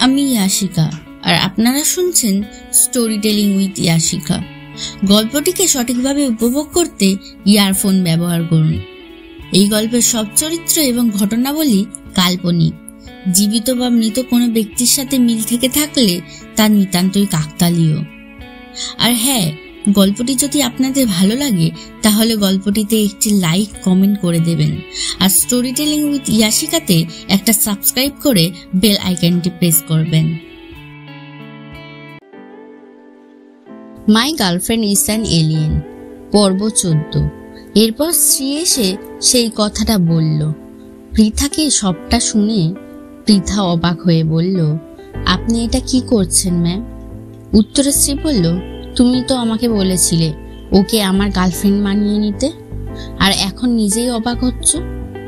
আমি ইয়াশিকা আর আপনারা শুনছেন স্টোরি টেলিং উইথ ইয়াশিকা। গল্পটিকে সঠিকভাবে উপভোগ করতে ইয়ারফোন ব্যবহার করুন। এই গল্পের সব চরিত্র এবং ঘটনাবলী কাল্পনিক। জীবিত বা মৃত কোনো ব্যক্তির সাথে মিল থেকে থাকলে তা নিতান্তই কাকতালীয়। আর হ্যাঁ, গল্পটি যদি আপনাদের ভালো লাগে তাহলে গল্পটিতে একটি লাইক কমেন্ট করে দেবেন। আর স্টোরি টেলিং উইথ ইয়াশিকাতে একটা সাবস্ক্রাইব করে বেল আইকনটি প্রেস করবেন। My girlfriend is an alien, পর্ব 14। এরপর শ্রী এসে সেই কথাটা বলল। পৃথাকে সবটা শুনে পৃথা অবাক হয়ে বলল, আপনি এটা কি করছেন ম্যাম? উত্তরে শ্রী বলল, তুমি তো আমাকে বলেছিলে ওকে আমার গার্লফ্রেন্ড মানিয়ে নিতে, আর এখন নিজেই অবাক হচ্ছ।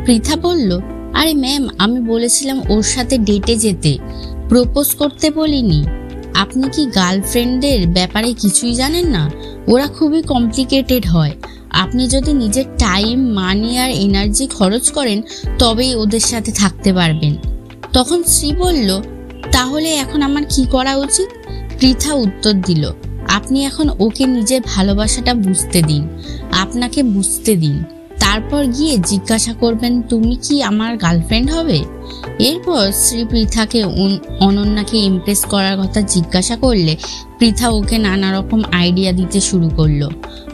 পৃথা বলল, আরে ম্যাম, আমি বলেছিলাম ওর সাথে ডেটে যেতে, প্রপোজ করতে বলিনি। আপনি কি গার্লফ্রেন্ডদের ব্যাপারে কিছুই জানেন না? ওরা খুবই কমপ্লিকেটেড হয়। আপনি যদি নিজের টাইম, মানি আর এনার্জি খরচ করেন তবেই ওদের সাথে থাকতে পারবেন। তখন শ্রী বলল, তাহলে এখন আমার কি করা উচিত? পৃথা উত্তর দিল, আপনি এখন ওকে নিজের ভালোবাসাটা বুঝতে দিন, আপনাকে বুঝতে দিন, তারপর গিয়ে জিজ্ঞাসা করবেন তুমি কি আমার গার্লফ্রেন্ড হবে। এরপর শ্রী পৃথাকে অনন্যাকে ইমপ্রেস করার কথা জিজ্ঞাসা করলে পৃথা ওকে নানা রকম আইডিয়া দিতে শুরু করলো।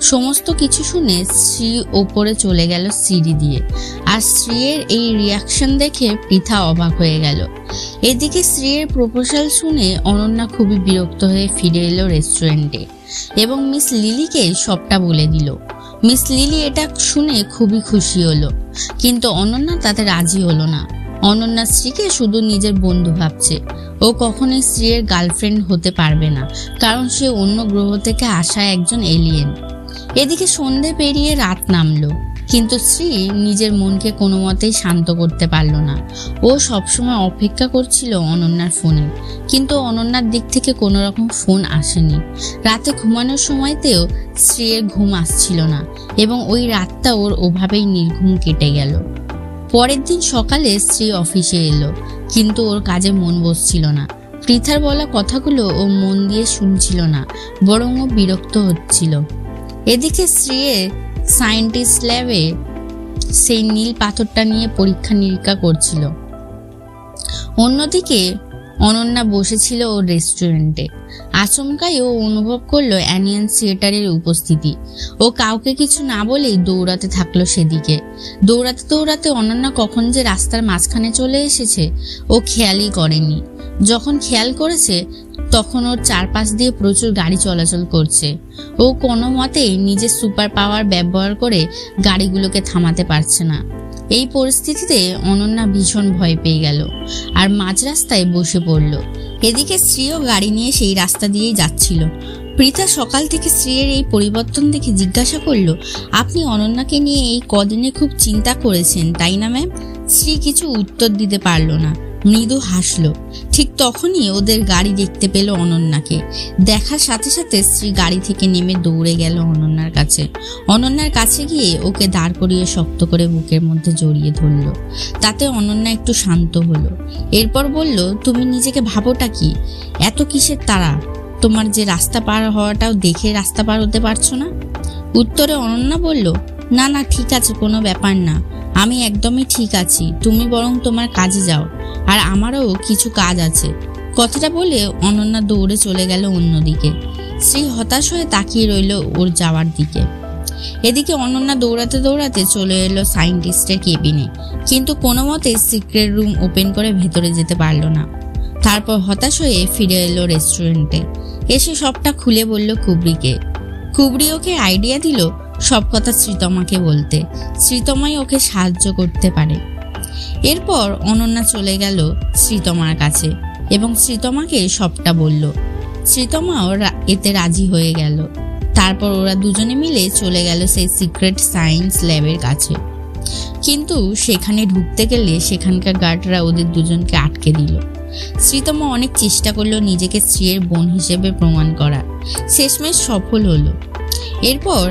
সমস্ত কিছু শুনে শ্রী ওপরে চলে গেল সিঁড়ি দিয়ে, আর শ্রীয়ের এই রিয়াকশন দেখে পৃথা অবাক হয়ে গেল। এদিকে শ্রীয়ের প্রপোজাল শুনে অনন্যা খুবই বিরক্ত হয়ে ফিরে এলো রেস্টুরেন্টে এবং মিস লিলিকে সবটা বলে দিল। মিস লিলি এটা শুনে খুবই খুশি হলো, কিন্তু অনন্যা তাতে রাজি হলো না। অনন্যা শ্রীকে শুধু নিজের বন্ধু ভাবছে। ও কখনোই শ্রীয়ের গার্লফ্রেন্ড হতে পারবে না, কারণ সে অন্য গ্রহ থেকে আসা একজন এলিয়েন। এদিকে সন্ধে পেরিয়ে রাত নামলো, কিন্তু শ্রী নিজের মনকে কোনো মতেই শান্ত করতে পারল না। ও সবসময় অপেক্ষা করছিল অনন্যার ফোনে, কিন্তু অনন্যার দিক থেকে কোনো রকম ফোন আসেনি। রাতে ঘুমানোর সময়তেও শ্রীয়ের ঘুম আসছিল না এবং ওই রাতটা ওর ওভাবেই নির্ঘুম কেটে গেল। পরের দিন সকালে শ্রী অফিসে এলো, কিন্তু ওর কাজে মন বসছিল না। পৃথার বলা কথাগুলো ও মন দিয়ে শুনছিল না, বরং ও বিরক্ত হচ্ছিল। এদিকে শ্রীয়ের সায়েন্টিস্ট ল্যাবে সেই নীল পাথরটা নিয়ে পরীক্ষা নিরীক্ষা করছিল। অন্যদিকে অনন্যা বসেছিল ওর রেস্টুরেন্টে। আচমকাই ও অনুভব করলো অ্যানিয়ান থিয়েটারের উপস্থিতি। ও কাউকে কিছু না বলেই দৌড়াতে থাকলো সেদিকে। দৌড়াতে দৌড়াতে অনন্যা কখন যে রাস্তার মাঝখানে চলে এসেছে ও খেয়ালই করেনি। যখন খেয়াল করেছে তখন ওর চারপাশ দিয়ে প্রচুর গাড়ি চলাচল করছে। ও কোনো মতেই নিজের সুপার পাওয়ার ব্যবহার করে গাড়িগুলোকে থামাতে পারছে না। এই পরিস্থিতিতে অনন্যা ভীষণ ভয় পেয়ে গেল আর মাঝ রাস্তায় বসে পড়ল। এদিকে শ্রীও গাড়ি নিয়ে সেই রাস্তা দিয়েই যাচ্ছিল। পৃথা সকাল থেকে শ্রীয়ের এই পরিবর্তন দেখে জিজ্ঞাসা করলো, আপনি অনন্যাকে নিয়ে এই কদিনে খুব চিন্তা করেছেন তাই না ম্যাম? শ্রী কিছু উত্তর দিতে পারল না, মৃদু হাসলো। ঠিক তখনই ওদের গাড়ি দেখতে পেল অনন্যাকে। দেখার সাথে সাথে শ্রী গাড়ি থেকে নেমে দৌড়ে গেল অনন্যার কাছে। অনন্যার কাছে গিয়ে ওকে দাঁড় করিয়ে শক্ত করে বুকের মধ্যে জড়িয়ে ধরলো। তাতে অনন্যা একটু শান্ত হলো। এরপর বলল, তুমি নিজেকে ভাবোটা কি? এত কিসের তাড়া? তোমার যে রাস্তা পার হওয়াটাও দেখে রাস্তা পার হতে পারছো না? উত্তরে অনন্যা বলল, না না, ঠিক আছে, কোনো ব্যাপার না, আমি একদমই ঠিক আছি, তুমি বরং তোমার কাজে যাও, আর আমারও কিছু কাজ আছে। কথাটা বলে অনন্যা দৌড়ে চলে গেল অন্যদিকে। শ্রী হতাশ হয়ে তাকিয়ে রইল ওর যাওয়ার দিকে। এদিকে অনন্যা দৌড়াতে দৌড়াতে চলে এলো সায়েন্টিস্টের কেবিনে, কিন্তু কোনো মতে সিক্রেট রুম ওপেন করে ভেতরে যেতে পারল না। তারপর হতাশ হয়ে ফিরে এলো রেস্টুরেন্টে। এসে সবটা খুলে বলল কুবরিকে। কুবরি ওকে আইডিয়া দিল সব কথা শ্রীতমাকে বলতে। শ্রীতমাই ওকে সাহায্য করতে পারে। এরপর অনন্যা চলে গেল শ্রীতমার কাছে এবং শ্রীতমাকে সবটা বলল। শ্রীতমাও এতে রাজি হয়ে গেল। তারপর ওরা দুজনে মিলে চলে গেল সেই সিক্রেট সায়েন্স ল্যাবের কাছে, কিন্তু সেখানে ঢুকতে গেলে সেখানকার গার্ডরা ওদের দুজনকে আটকে দিল। শ্রীতমা অনেক চেষ্টা করলো নিজেকে শ্রীয়ের বোন হিসেবে প্রমাণ করার, শেষমেশ সফল হলো। এরপর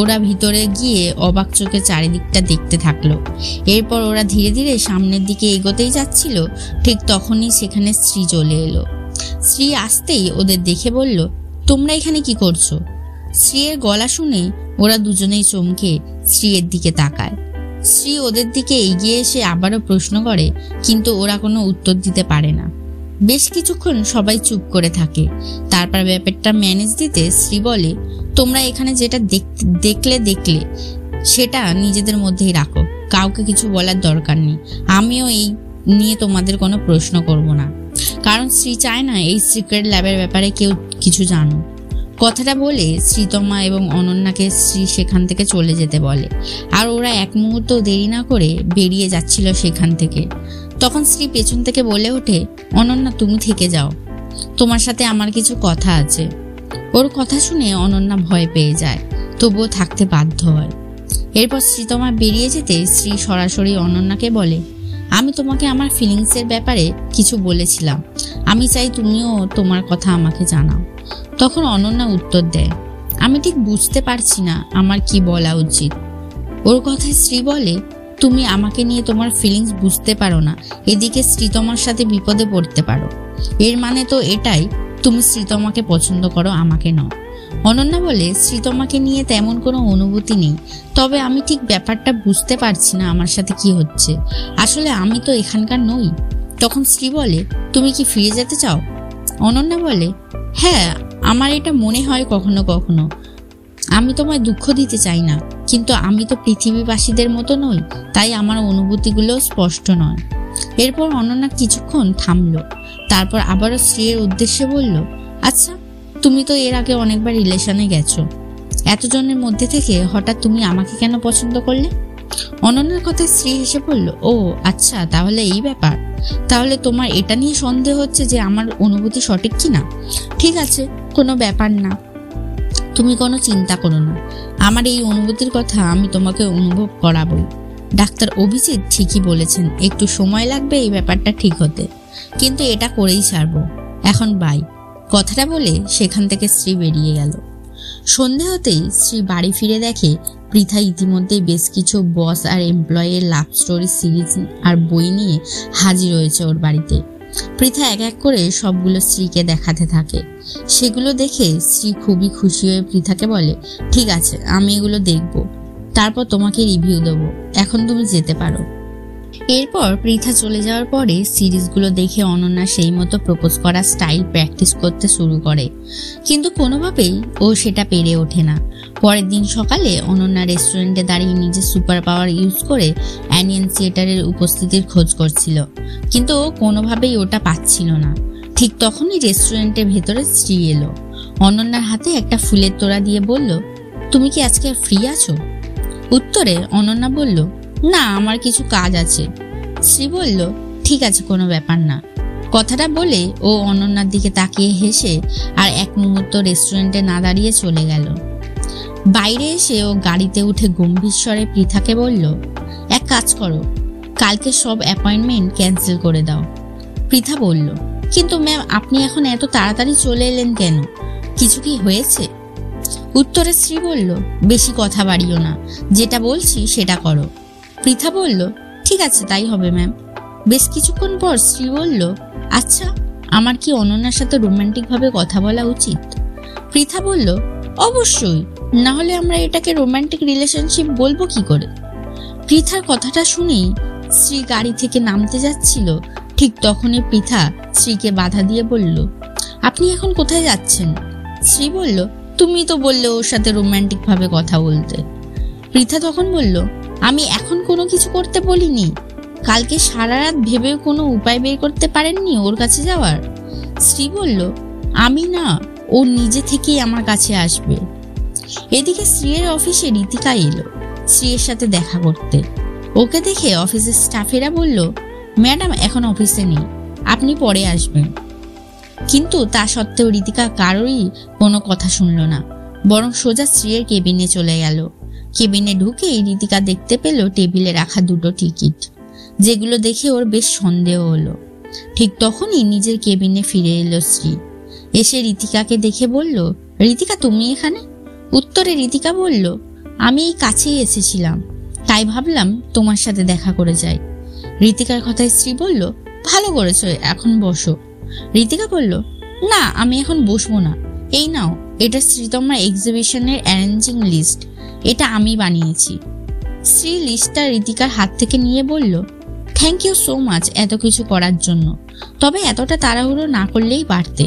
ওরা ভিতরে গিয়ে অবাক চোখে চারিদিকটা দেখতে থাকলো। এরপর ওরা ধীরে ধীরে সামনের দিকে এগোতেই যাচ্ছিল, ঠিক তখনই সেখানে স্ত্রী চলে এলো। স্ত্রী আসতেই ওদের দেখে বলল, তোমরা এখানে কি করছো? স্ত্রীর গলা শুনে ওরা দুজনেই চমকে স্ত্রীর দিকে তাকায়। স্ত্রী ওদের দিকে এগিয়ে এসে আবারও প্রশ্ন করে, কিন্তু ওরা কোনো উত্তর দিতে পারে না। বেশ কিছুক্ষণ সবাই চুপ করে থাকে। তারপর ব্যাপারটা ম্যানেজ দিতে স্ত্রী বলে, তোমরা এখানে যেটা দেখলে সেটা নিজেদের মধ্যেই রাখো, কাউকে কিছু বলার দরকার নেই। আমিও এই নিয়ে তোমাদের কোনো প্রশ্ন করব না, কারণ স্ত্রী চায় না এই সিক্রেট ল্যাবের ব্যাপারে কেউ কিছু জানুক। কথাটা বলে শ্রীতমা এবং অনন্যাকে স্ত্রী সেখান থেকে চলে যেতে বলে, আর ওরা এক মুহূর্ত দেরি না করে বেরিয়ে যাচ্ছিল সেখান থেকে। তখন স্ত্রী পেছন থেকে বলে ওঠে, অনন্যা তুমি থেকে যাও, তোমার সাথে আমার কিছু কথা আছে। ওর কথা শুনে অনন্যা ভয় পেয়ে যায়, তবুও থাকতে বাধ্য হয়। এরপর শ্রীতমা বেরিয়ে যেতে স্ত্রী সরাসরি অনন্যাকে বলে, আমি তোমাকে আমার ফিলিংসের ব্যাপারে কিছু বলেছিলাম, আমি চাই তুমিও তোমার কথা আমাকে জানাও। তখন অনন্যা উত্তর দেয়, আমি ঠিক বুঝতে পারছি না আমার কি বলা উচিত। ওর কথায় স্ত্রী বলে, তুমি আমাকে নিয়ে তোমার ফিলিংস বুঝতে পারো না, এদিকে শ্রীতমার সাথে বিপদে পড়তে পারো। এর মানে তো এটাই, তুমি শ্রীতমাকে পছন্দ করো, আমাকে নয়। অনন্যা বলে, শ্রীতমাকে নিয়ে তেমন কোনো অনুভূতি নেই, তবে আমি ঠিক ব্যাপারটা বুঝতে পারছি না আমার সাথে কি হচ্ছে, আসলে আমি তো এখানকার নই। তখন স্ত্রী বলে, তুমি কি ফিরে যেতে চাও? অনন্যা বলে, হ্যাঁ, আমার এটা মনে হয় কখনো কখনো। আমি তোমায় দুঃখ দিতে চাই না, কিন্তু আমি তো পৃথিবীবাসীদের মতো নই, তাই আমার অনুভূতিগুলো স্পষ্ট নয়। এরপর অনন্যা কিছুক্ষণ থামলো, তারপর আবারও স্ত্রীর উদ্দেশ্যে বলল, আচ্ছা, তুমি তো এর আগে অনেকবার রিলেশনে গেছো, এতজনের মধ্যে থেকে হঠাৎ তুমি আমাকে কেন পছন্দ করলে? অনন্যার কথায় স্ত্রী হেসে বলল, ও আচ্ছা, তাহলে এই ব্যাপার। তাহলে তোমার এটা নিয়ে সন্দেহ হচ্ছে যে আমার অনুভূতি সঠিক কিনা? ঠিক আছে, কোনো ব্যাপার না, তুমি কোনো চিন্তা করো না, আমার এই অনুভূতির কথা আমি তোমাকে অনুভব করাবই। ডাক্তার অভিজিৎ ঠিকই বলেছেন, একটু সময় লাগবে এই ব্যাপারটা ঠিক হতে, কিন্তু এটা করেই ছাড়বো। এখন বাই। কথাটা বলে সেখান থেকে স্ত্রী বেরিয়ে গেল। সন্ধে হতেই স্ত্রী বাড়ি ফিরে দেখে পৃথা ইতিমধ্যেই বেশ কিছু বস আর এমপ্লয়ের লাভ স্টোরি সিরিজ আর বই নিয়ে হাজির হয়েছে ওর বাড়িতে। পৃথা এক এক করে সবগুলো স্ত্রীকে দেখাতে থাকে। সেগুলো দেখে স্ত্রী খুবই খুশি হয়ে পৃথাকে বলে, ঠিক আছে, আমি এগুলো দেখব, তারপর তোমাকে রিভিউ দেবো, এখন তুমি যেতে পারো। এরপর পৃথা চলে যাওয়ার পরে সিরিজগুলো দেখে অনন্যা সেই মতো প্রপোজ করা স্টাইল প্র্যাকটিস করতে শুরু করে, কিন্তু কোনোভাবেই ও সেটা পেরে ওঠে না। পরের দিন সকালে অনন্যা রেস্টুরেন্টে দাঁড়িয়ে নিজের সুপার পাওয়ার ইউজ করে অ্যানিয়েন্সিয়েটারের উপস্থিতির খোঁজ করছিল, কিন্তু ও কোনোভাবেই ওটা পাচ্ছিল না। ঠিক তখনই রেস্টুরেন্টের ভেতরে স্ত্রী এলো। অনন্যার হাতে একটা ফুলের তোড়া দিয়ে বলল, তুমি কি আজকে ফ্রি আছো? উত্তরে অনন্যা বলল, না, আমার কিছু কাজ আছে। শ্রী বলল, ঠিক আছে, কোনো ব্যাপার না। কথাটা বলে ও অনন্যার দিকে তাকিয়ে হেসে আর এক মুহূর্ত রেস্টুরেন্টে না দাঁড়িয়ে চলে গেল। বাইরে এসে ও গাড়িতে উঠে গম্ভীর স্বরে পৃথাকে বলল, এক কাজ করো, কালকে সব অ্যাপয়েন্টমেন্ট ক্যান্সেল করে দাও। পৃথা বলল, কিন্তু ম্যাম, আপনি এখন এত তাড়াতাড়ি চলে এলেন কেন? কিছু কি হয়েছে? উত্তরে শ্রী বলল, বেশি কথা বাড়িও না, যেটা বলছি সেটা করো। পৃথা বলল, ঠিক আছে, তাই হবে ম্যাম। বেশ কিছুক্ষণ পর শ্রী বলল, আচ্ছা, আমার কি অনন্যার সাথে রোমান্টিক ভাবে কথা বলা উচিত? পৃথা বলল, অবশ্যই, না হলে আমরা এটাকে রোমান্টিক রিলেশনশিপ বলবো কি করে? পৃথার কথাটা শুনেই শ্রী গাড়ি থেকে নামতে যাচ্ছিল, ঠিক তখনই পৃথা শ্রীকে বাধা দিয়ে বলল, আপনি এখন কোথায় যাচ্ছেন? শ্রী বলল, তুমি তো বললে ওর সাথে রোমান্টিক ভাবে কথা বলতে। পৃথা তখন বলল, আমি এখন কোনো কিছু করতে বলিনি, কালকে সারা রাত ভেবেও কোনো উপায় বের করতে পারেননি ওর কাছে যাওয়ার। শ্রী বলল, আমি না, ও নিজে থেকেই আমার কাছে আসবে। এদিকে শ্রীয়ের অফিসে ঋতিকা এলো শ্রীয়ের সাথে দেখা করতে। ওকে দেখে অফিসের স্টাফেরা বলল, ম্যাডাম এখন অফিসে নেই, আপনি পরে আসবেন। কিন্তু তা সত্ত্বেও ঋতিকা কারোরই কোনো কথা শুনল না, বরং সোজা শ্রীয়ের কেবিনে চলে গেল। কেবিনে ঢুকেই ঋতিকা দেখতে পেল টেবিলে রাখা দুটো টিকিট, যেগুলো দেখে ওর বেশ সন্দেহ হলো। ঠিক তখনই নিজের কেবিনে ফিরে এলো শ্রী। এসে ঋতিকাকে দেখে বলল, ঋতিকা, তুমি এখানে? উত্তরে ঋতিকা বলল, আমি এই কাছেই এসেছিলাম, তাই ভাবলাম তোমার সাথে দেখা করে যাই। ঋতিকার কথায় স্ত্রী বলল, ভালো করেছো, এখন বসো। ঋতিকা বলল, না আমি এখন বসবো না, এই নাও, এটা শ্রীতমার এক্সিবিশনের অ্যারেঞ্জিং লিস্ট, এটা আমি বানিয়েছি। স্ত্রী লিস্টটা ঋতিকার হাত থেকে নিয়ে বলল, থ্যাংক ইউ সো মাচ এত কিছু করার জন্য, তবে এতটা তাড়াহুড়ো না করলেই পারতে।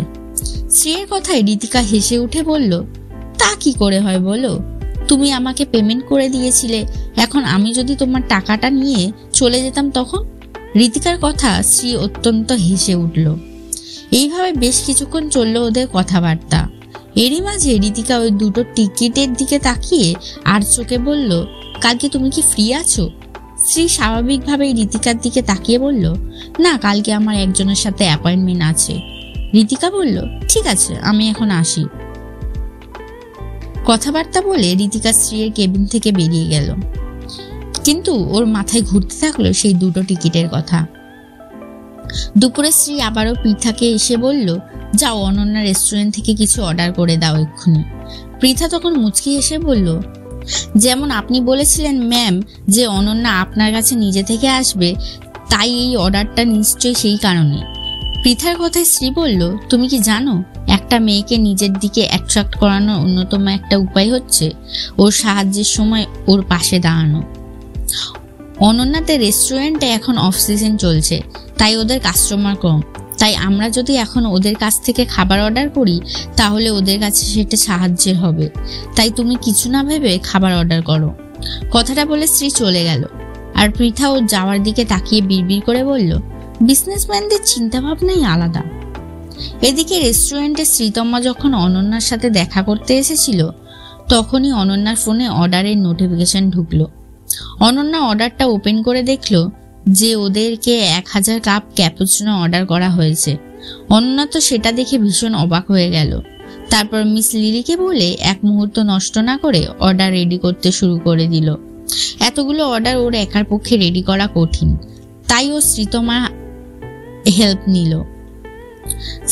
স্ত্রীর কথায় ঋতিকা হেসে উঠে বলল, তা কি করে হয় বলো, তুমি আমাকে পেমেন্ট করে দিয়েছিলে, এখন আমি যদি তোমার টাকাটা নিয়ে চলে যেতাম তখন? ঋতিকার কথা স্ত্রী অত্যন্ত হেসে উঠল। এইভাবে বেশ কিছুক্ষণ চলল ওদের কথাবার্তা। এরই মাঝে ঋতিকা ওই দুটো টিকিটের দিকে তাকিয়ে আর চোখে বলল, কালকে তুমি কি ফ্রি আছো? স্ত্রী স্বাভাবিকভাবেই ঋতিকার দিকে তাকিয়ে বলল, না, কালকে আমার একজনের সাথে অ্যাপয়েন্টমেন্ট আছে। ঋতিকা বলল, ঠিক আছে, আমি এখন আসি। কথাবার্তা বলে ঋতিকা স্ত্রীর কেবিন থেকে বেরিয়ে গেল, কিন্তু ওর মাথায় ঘুরতে থাকলো সেই দুটো টিকিটের কথা। দুপুরে স্ত্রী আবারও পৃথাকে এসে বলল, যাও অনন্যা রেস্টুরেন্ট থেকে কিছু অর্ডার করে দাও এক্ষুনি। পৃথা তখন মুচকি এসে বলল, যেমন আপনি বলেছিলেন ম্যাম যে অনন্যা আপনার কাছে নিজে থেকে আসবে, তাই এই অর্ডারটা নিশ্চয়ই সেই কারণে। পৃথার কথায় স্ত্রী বলল, তুমি কি জানো একটা মেয়েকে নিজের দিকে অ্যাট্রাক্ট করানোর অন্যতম একটা উপায় হচ্ছে ওর সাহায্যের সময় ওর পাশে দাঁড়ানো। অনন্যাতে রেস্টুরেন্টে এখন অফ সিজন চলছে, তাই ওদের কাস্টমার কম, তাই আমরা যদি এখন ওদের কাছ থেকে খাবার অর্ডার করি তাহলে ওদের কাছে সেটা সাহায্যের হবে, তাই তুমি কিছু না ভেবে খাবার অর্ডার করো। কথাটা বলে স্ত্রী চলে গেল, আর পৃথা ওর যাওয়ার দিকে তাকিয়ে বিড়বিড় করে বলল, বিজনেসম্যানদের চিন্তা ভাবনাই আলাদা। এদিকে রেস্টুরেন্টে শ্রীতমা যখন অনন্যার সাথে দেখা করতে এসেছিল তখনই অনন্যার ফোনে অর্ডারের নোটিফিকেশন ঢুকলো। অনন্যা অর্ডারটা ওপেন করে দেখলো যে ওদেরকে 1000 কাপ ক্যাপুচিনো অর্ডার করা হয়েছে। অনন্যা তো সেটা দেখে ভীষণ অবাক হয়ে গেল। তারপর মিস লিলিকে বলে এক মুহূর্ত নষ্ট না করে অর্ডার রেডি করতে শুরু করে দিল। এতগুলো অর্ডার ওর একার পক্ষে রেডি করা কঠিন, তাই ও শ্রীতমা হেল্প নিল।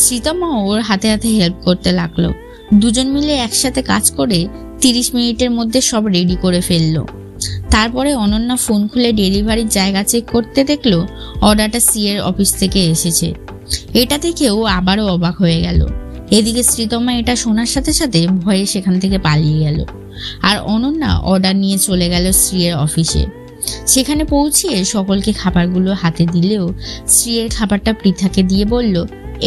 শ্রীতমা ওর হাতে হাতে হেল্প করতে লাগলো। দুজন মিলে একসাথে কাজ করে 30 মিনিটের মধ্যে সব রেডি করে ফেললো। তারপরে অনন্যা ফোন খুলে ডেলিভারির জায়গা চেক করতে দেখলো অর্ডারটা সিএর অফিস থেকে এসেছে। এটা দেখে ও আবারও অবাক হয়ে গেল। এদিকে শ্রীতমা এটা শোনার সাথে সাথে ভয়ে সেখান থেকে পালিয়ে গেল, আর অনন্যা অর্ডার নিয়ে চলে গেল সিএর অফিসে। সেখানে পৌঁছিয়ে সকলকে খাবারগুলো হাতে দিলেও শ্রীয়ের খাবারটা পৃথাকে দিয়ে বলল,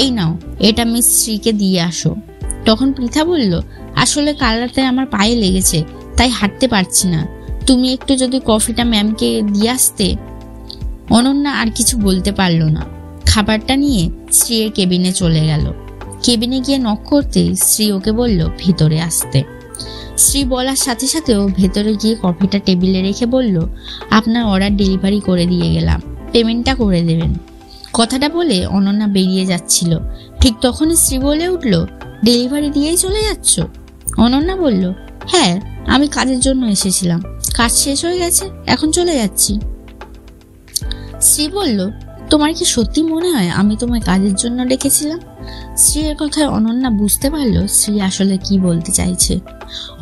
এই নাও, এটা মিস শ্রীকে দিয়ে আসো। তখন পৃথা বলল, আসলে কাল রাতে আমার পায়ে লেগেছে, তাই হাঁটতে পারছি না, তুমি একটু যদি কফিটা ম্যামকে দিয়ে আসতে। অনন্যা আর কিছু বলতে পারল না। খাবারটা নিয়ে শ্রীয়ের কেবিনে চলে গেল। কেবিনে গিয়ে নক করতে শ্রী ওকে বলল ভিতরে আসতে। শ্রী বলার সাথে সাথে ও ভেতরে গিয়ে কফিটা টেবিলে রেখে বলল, আপনার অর্ডার ডেলিভারি করে দিয়ে গেলাম, পেমেন্টটা করে দেবেন। কথাটা বলে অনন্যা বেরিয়ে যাচ্ছিল, ঠিক তখনই শ্রী বলে উঠল, ডেলিভারি দিয়েই চলে যাচ্ছ? অনন্যা বলল, হ্যাঁ, আমি কাজের জন্য এসেছিলাম, কাজ শেষ হয়ে গেছে, এখন চলে যাচ্ছি। শ্রী বলল, তোমার কি সত্যি মনে হয় আমি তোমায় কাজের জন্য ডেকেছিলাম? শ্রীর কথায় অনন্যা বুঝতে পারল শ্রী আসলে কি বলতে চাইছে।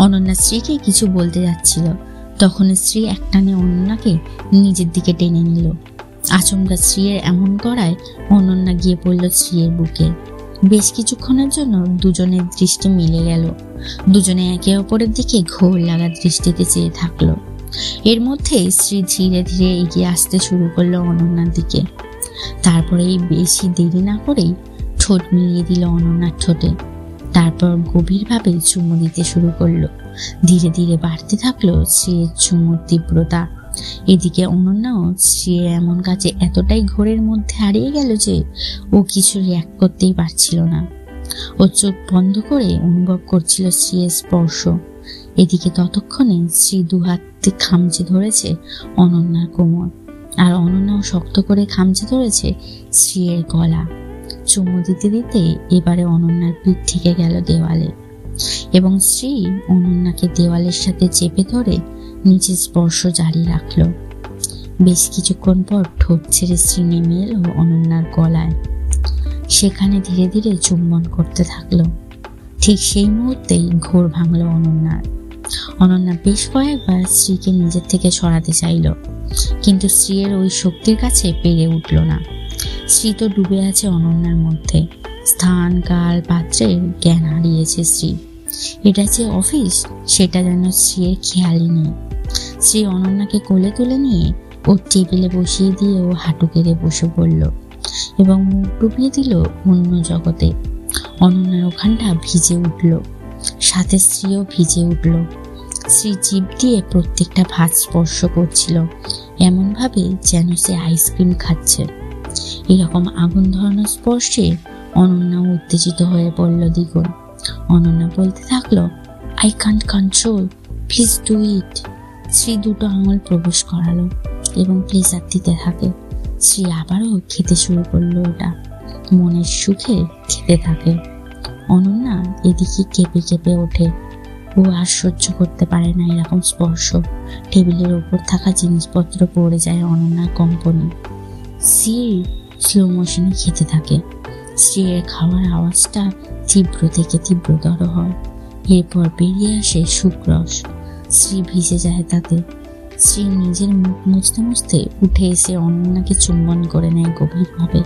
অনন্যা শ্রীকে কিছু বলতে যাচ্ছিল, তখন শ্রী একটানে অনন্যাকে নিজের দিকে টেনে নিল। আচমকা শ্রীয়ের এমন করায় অনন্যা গিয়ে পড়ল শ্রীয়ের বুকে। বেশ কিছুক্ষণের জন্য দুজনের দৃষ্টি মিলে গেল। দুজনে একে অপরের দিকে ঘোর লাগা দৃষ্টিতে চেয়ে থাকলো। এর মধ্যে শ্রী ধীরে ধীরে এগিয়ে আসতে শুরু করলো অনন্যার দিকে। তারপরে বেশি দেরি না করেই ঠোঁট মিলিয়ে দিল অনন্যার ঠোঁটে। তারপর গভীরভাবে চুমু দিতে শুরু করলো। ধীরে ধীরে বাড়তে থাকলো শ্রীয়ের চুমুর তীব্রতা। এদিকে অনন্যাও শ্রীয়ের এমন কাছে এতটাই ঘোরের মধ্যে হারিয়ে গেল যে ও কিছু রিঅ্যাক্ট করতেই পারছিল না। ও চোখ বন্ধ করে অনুভব করছিল শ্রীয়ের স্পর্শ। এদিকে ততক্ষণে শ্রী দুহাতে খামচে ধরেছে অনন্যার কোমর, আর অনন্যাও শক্ত করে খামচে ধরেছে শ্রীয়ের গলা। চুমু দিতে দিতে এবারে অনন্যার পিঠ ঠেকে গেল দেওয়ালে, এবং শ্রী অনন্যাকে দেওয়ালের সাথে চেপে ধরে নিচে স্পর্শ জারি রাখলো। বেশ কিছুক্ষণ পর ঠোঁট ছেড়ে শ্রী নেমে এলো অনন্যার গলায়। সেখানে ধীরে ধীরে চুম্বন করতে থাকলো। ঠিক সেই মুহূর্তেই ঘোর ভাঙলো অনন্যার। অনন্যা বেশ কয়েকবার স্ত্রীকে নিজের থেকে সরাতে চাইল, কিন্তু স্ত্রীর ওই শক্তির কাছে পেরে উঠল না। স্ত্রী তো ডুবে আছে অনন্যার মধ্যে। স্থান, কাল, পাত্রের জ্ঞান হারিয়েছে স্ত্রী। এটা যে অফিস সেটা যেন স্ত্রীর খেয়ালই নেই। স্ত্রী অনন্যাকে কোলে তুলে নিয়ে ওর টেবিলে বসিয়ে দিয়ে ও হাঁটু কেড়ে বসে পড়ল এবং মুখ ডুবিয়ে দিল অন্য জগতে। অনন্যার ওখানটা ভিজে উঠল, সাথে স্ত্রীও ভিজে উঠল। স্ত্রী জিভ দিয়ে প্রত্যেকটা ভাত স্পর্শ করছিল, এমন ভাবে যেন সে আইসক্রিম খাচ্ছে। এরকম আগুন ধরানোর স্পর্শে অনন্যা উত্তেজিত হয়ে পড়ল দ্বিগুণ। অনন্যা বলতে থাকলো, I can't control, please do it. স্ত্রী দুটো আঙুল প্রবেশ করালো এবং প্লেজার দিতে থাকে। স্ত্রী আবারও খেতে শুরু করলো, ওটা মনের সুখে খেতে থাকে। অনন্যা এদিকে কেঁপে কেঁপে ওঠে। ও আর সহ্য করতে পারে না এরকম স্পর্শ। টেবিলের ওপর থাকা জিনিসপত্র পড়ে যায় অনন্যার কম্পনে। স্ত্রী স্লো মোশনে খেতে থাকে। স্ত্রীর খাওয়ার আওয়াজটা তীব্র থেকে তীব্রতর হয়। এরপর বেরিয়ে আসে সুক্রস। স্ত্রী ভিজে যায় তাতে। স্ত্রী নিজের মুখ মুছতে মুছতে উঠে এসে অনন্যাকে চুম্বন করে নেয় গভীরভাবে।